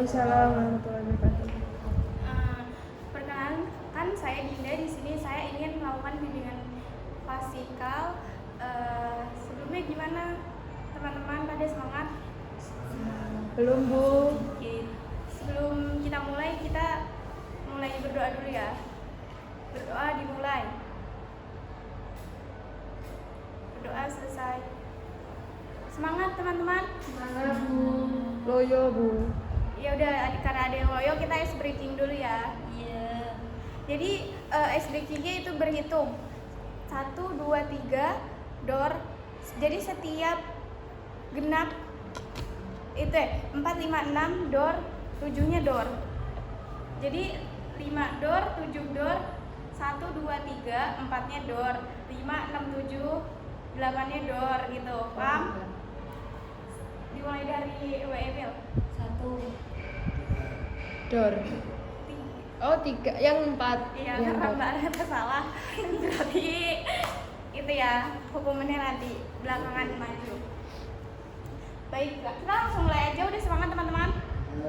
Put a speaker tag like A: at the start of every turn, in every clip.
A: Waalaikumsalam warahmatullahi wabarakatuh.
B: Perkenalkan, saya Dinda. Di sini saya ingin melakukan bimbingan fasikal. Sebelumnya gimana teman-teman, pada semangat?
A: Belum, Bu.
B: Oke. Sebelum kita mulai berdoa dulu ya. Berdoa dimulai. Berdoa selesai. Semangat teman-teman.
A: Semangat, Bu. Loyo, Bu.
B: Ya udah, karena ada yang loyo, kita ice breaking dulu ya.
C: Iya.
B: Jadi ice breakingnya itu berhitung 1, 2, 3 door. Jadi setiap genap itu 4, 5, 6 door, 7-nya door. Jadi 5 door, 7 door, 1, 2, 3, 4-nya door, 5, 6, 7, 8-nya door gitu. Paham? Dimulai dari WML.
C: 1.
A: Dor. Oh, 3. Yang 4.
B: Iya,
A: Yang
B: karena
A: dor.
B: Mbak Rata salah. Berarti itu ya, hukumannya nanti belakangan maju. Baik, kita langsung mulai aja. Udah semangat teman-teman?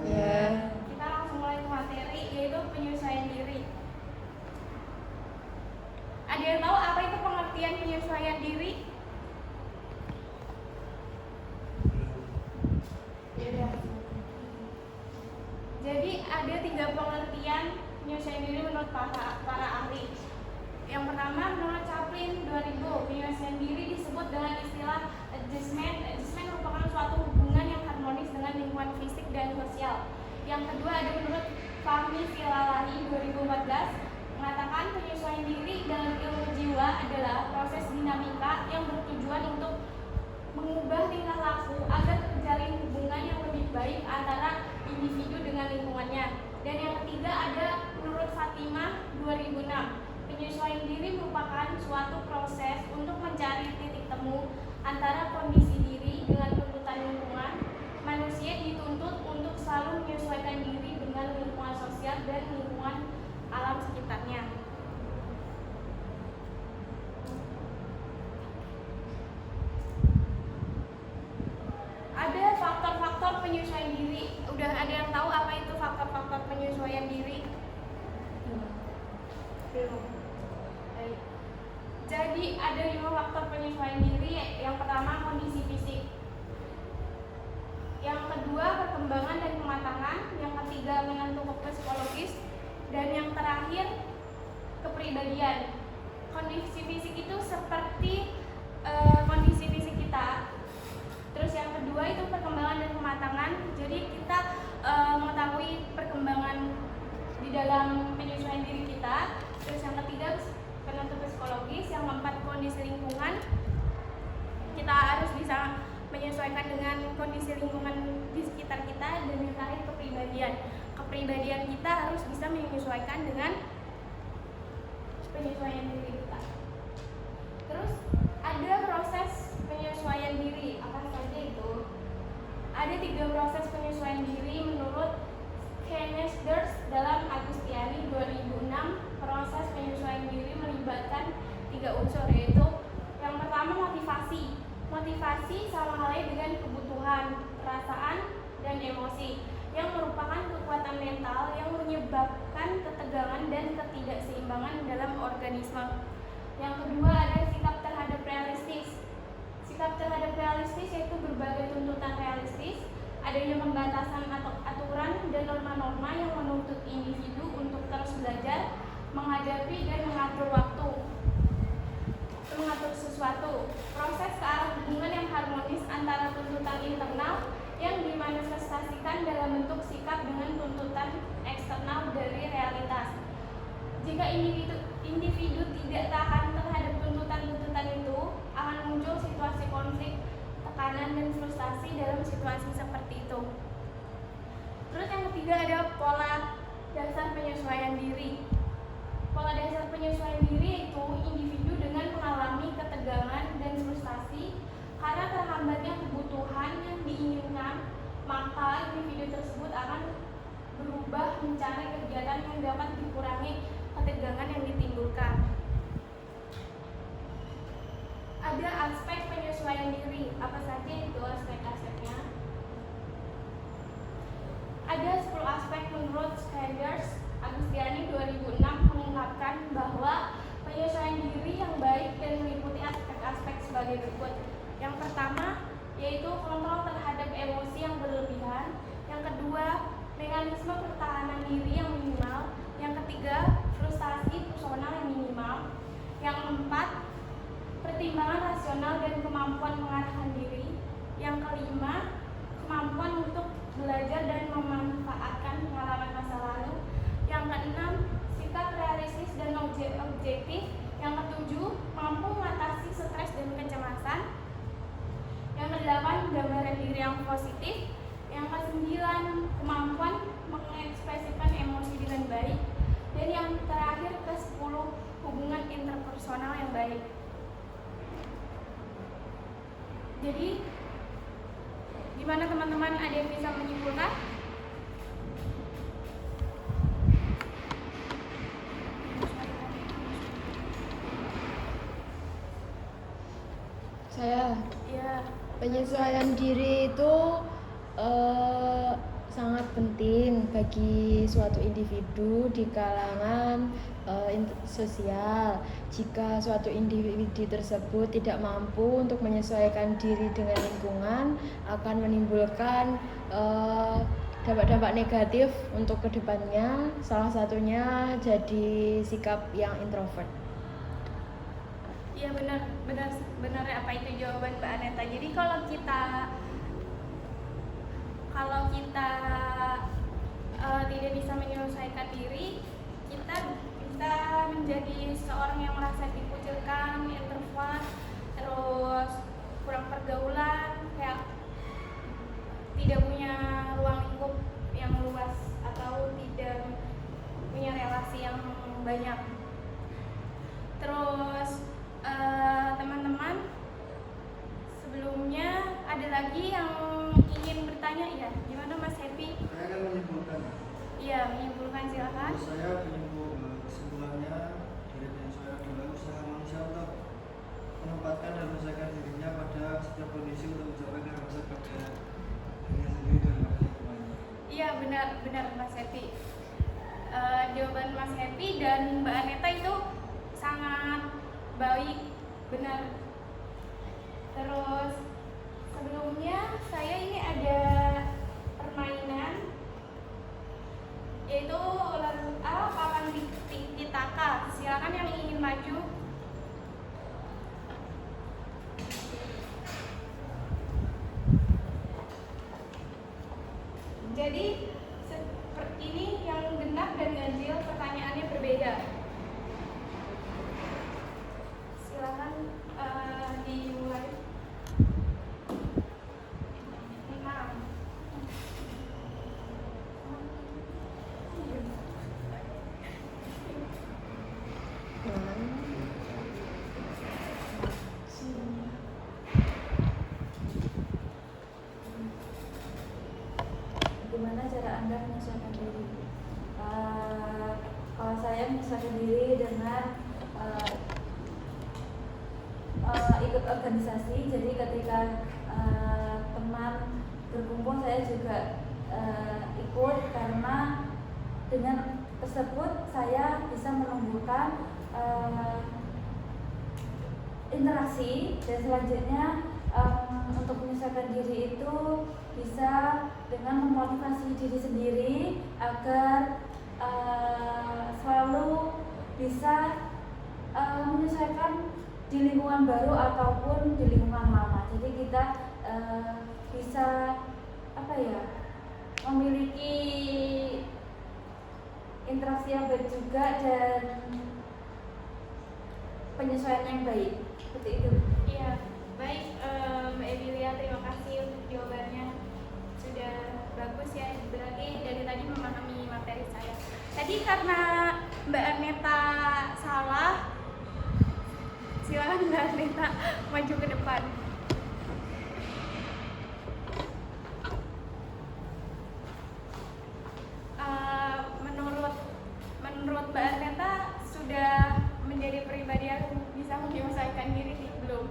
A: Ya.
B: Kita langsung mulai ke materi, yaitu penyesuaian diri. Ada yang tahu apa itu pengertian penyesuaian diri? Ya. Jadi ada 3 pengertian penyesuaian diri menurut para ahli. Yang pertama, menurut Chaplin 2000, penyesuaian diri disebut dengan istilah adjustment. Adjustment merupakan suatu hubungan yang harmonis dengan lingkungan fisik dan sosial. Yang kedua ada menurut Fahmi Filalahi 2014, mengatakan penyesuaian diri dalam ilmu jiwa adalah proses dinamika yang bertujuan untuk mengubah tingkah laku agar terjalin hubungan yang lebih baik antara individu dengan lingkungannya. Dan yang ketiga ada menurut Fatimah 2006, penyesuaian diri merupakan suatu proses untuk mencari titik temu antara kondisi diri dengan tuntutan lingkungan. Manusia dituntut untuk selalu menyesuaikan diri dengan lingkungan sosial dan lingkungan alam sekitarnya. Ada faktor-faktor penyesuaian diri. Udah ada yang tahu apa itu faktor-faktor penyesuaian diri? Belum. Baik. Jadi ada 5 faktor penyesuaian diri. Yang pertama kondisi fisik. Yang kedua perkembangan dan kematangan. Yang ketiga menentu psikologis. Dan yang terakhir kepribadian. Kondisi fisik itu seperti kondisi fisik kita. Terus yang kedua itu perkembangan dan kematangan. Jadi kita mengetahui perkembangan di dalam penyesuaian diri kita. Terus yang ketiga penentu psikologis. Yang keempat kondisi lingkungan. Kita harus bisa menyesuaikan dengan kondisi lingkungan di sekitar kita. Dan yang terakhir kepribadian. Kepribadian kita harus bisa menyesuaikan dengan penyesuaian diri kita. Terus ada proses penyesuaian diri. Apa saja itu? Ada 3 proses penyesuaian diri menurut Kenneth dalam Agustiani 2006. Proses penyesuaian diri melibatkan 3 unsur, yaitu yang pertama motivasi. Motivasi sama halnya dengan kebutuhan, perasaan, dan emosi, yang merupakan kekuatan mental yang menyebabkan ketegangan dan ketidakseimbangan dalam organisme. Yang kedua ada sikap terhadap realistis. Sikap terhadap realistis yaitu berbagai tuntutan realistis, adanya pembatasan atau aturan dan norma-norma yang menuntut individu untuk terus belajar, menghadapi dan mengatur sesuatu. Proses ke arah hubungan yang harmonis antara tuntutan internal yang dimanifestasikan dalam bentuk sikap dengan tuntutan eksternal dari realitas. Jika individu tidak tahan terhadap tuntutan-tuntutan itu, akan muncul situasi konflik, tekanan, dan frustasi dalam situasi seperti itu. Terus yang ketiga ada pola dasar penyesuaian diri. Pola dasar penyesuaian diri itu individu dengan mengalami ketegangan dan frustasi karena terhambatnya kebutuhan yang diinginkan, maka individu tersebut akan berubah mencari kegiatan yang dapat dikurangi ketegangan yang ditimbulkan. Ada aspek penyesuaian diri. Apa saja itu aspek-aspeknya? Ada 10 2006 mengungkapkan bahwa penyesuaian diri yang baik dan meliputi aspek-aspek sebagai berikut. Yang pertama yaitu kontrol terhadap emosi yang berlebihan. Yang kedua, mekanisme pertahanan diri yang minimal. Yang ketiga, frustasi personal yang minimal. Yang keempat, pertimbangan rasional dan kemampuan mengarahkan diri. Yang kelima, kemampuan untuk belajar dan memanfaatkan pengalaman masa lalu. Yang keenam, sikap realistis dan objektif. Yang ketujuh, mampu mengatasi stres dan kecemasan. Yang kedelapan, gambaran diri yang positif. Yang kesembilan, kemampuan mengekspresikan emosi dengan baik. Dan yang terakhir, ke-10, hubungan interpersonal yang baik. Jadi, gimana teman-teman, ada yang bisa menyimpulkan?
A: Saya
B: Ya,
A: penyesuaian diri itu sangat penting bagi suatu individu di kalangan sosial. Jika suatu individu tersebut tidak mampu untuk menyesuaikan diri dengan lingkungan, akan menimbulkan dampak-dampak negatif untuk kedepannya. Salah satunya jadi sikap yang introvert.
B: iya benar apa itu jawaban Mbak Aneta. Jadi kalau kita tidak bisa menyelesaikan diri, kita bisa menjadi seorang yang merasa dikucilkan, introvert, terus kurang pergaulan, kayak tidak punya ruang lingkup yang luas atau tidak punya relasi yang banyak. Terus teman-teman, sebelumnya ada lagi yang ingin bertanya ya? Gimana Mas Happy?
C: Saya akan menyimpulkan.
B: Iya, menyimpulkan silakan.
C: Menurut saya kesimpulannya dari penyesuaian adalah usaha manusia untuk menempatkan dan menyelesaikan dirinya pada setiap kondisi untuk mencapai kebebasan pada dirinya sendiri dan pada lingkungannya.
B: Iya, benar Mas Happy. Jawaban Mas Happy dan Mbak Aneta itu sangat baik, benar. Terus sebelumnya saya ini ada permainan, yaitu papan pitaka. Silakan yang ingin maju. Jadi seperti ini, yang genap dan ganjil pertanyaannya berbeda. Silakan dimulai. 5.
D: Bagaimana cara Anda menyesuaikan diri? Kalau saya menyesuaikan diri dengan ikut organisasi, jadi ketika teman berkumpul saya juga ikut, karena dengan tersebut saya bisa menumbuhkan interaksi, dan selanjutnya untuk menyesuaikan diri itu bisa dengan memotivasi diri sendiri agar selalu bisa menyesuaikan di lingkungan baru ataupun di lingkungan lama. Jadi kita bisa memiliki interaksi yang baik juga dan penyesuaian yang baik, seperti itu.
B: Iya, baik Mbak Emilia, terima kasih untuk jawabannya, sudah bagus ya. Berarti dari tadi memahami materi saya. Tadi karena Mbak Aneta salah, silakan Mbak Aneta maju ke depan. Menurut Mbak Aneta sudah menjadi pribadi yang bisa menyelesaikan diri nih, belum?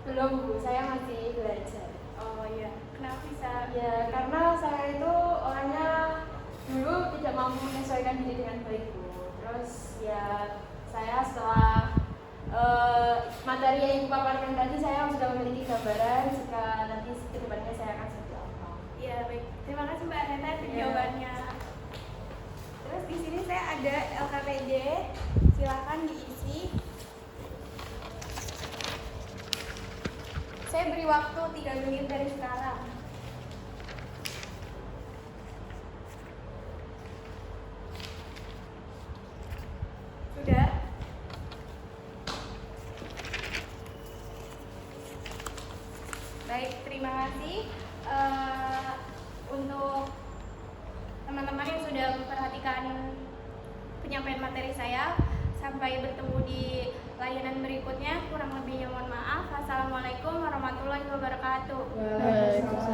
A: Belum Bu, saya masih belajar.
B: Oh iya, kenapa bisa?
A: Ya, karena saya itu orangnya dulu tidak mampu menyesuaikan diri dengan baik Bu. Terus ya saya setelah materi yang Ibu paparkan tadi, saya sudah memiliki gambaran jika nanti kedepannya saya akan seperti apa.
B: Iya, baik. Terima kasih Mbak Neta untuk
A: Iya.
B: jawabannya. Terus di sini saya ada LKPD, silakan diisi. Saya beri waktu 3 menit dari sekarang. Sudah? Baik, terima kasih untuk teman-teman yang sudah memperhatikan penyampaian materi saya. Sampai bertemu di layanan berikutnya. Kurang lebihnya mohon maaf. Assalamualaikum warahmatullahi wabarakatuh.
A: Waalaikumsalam.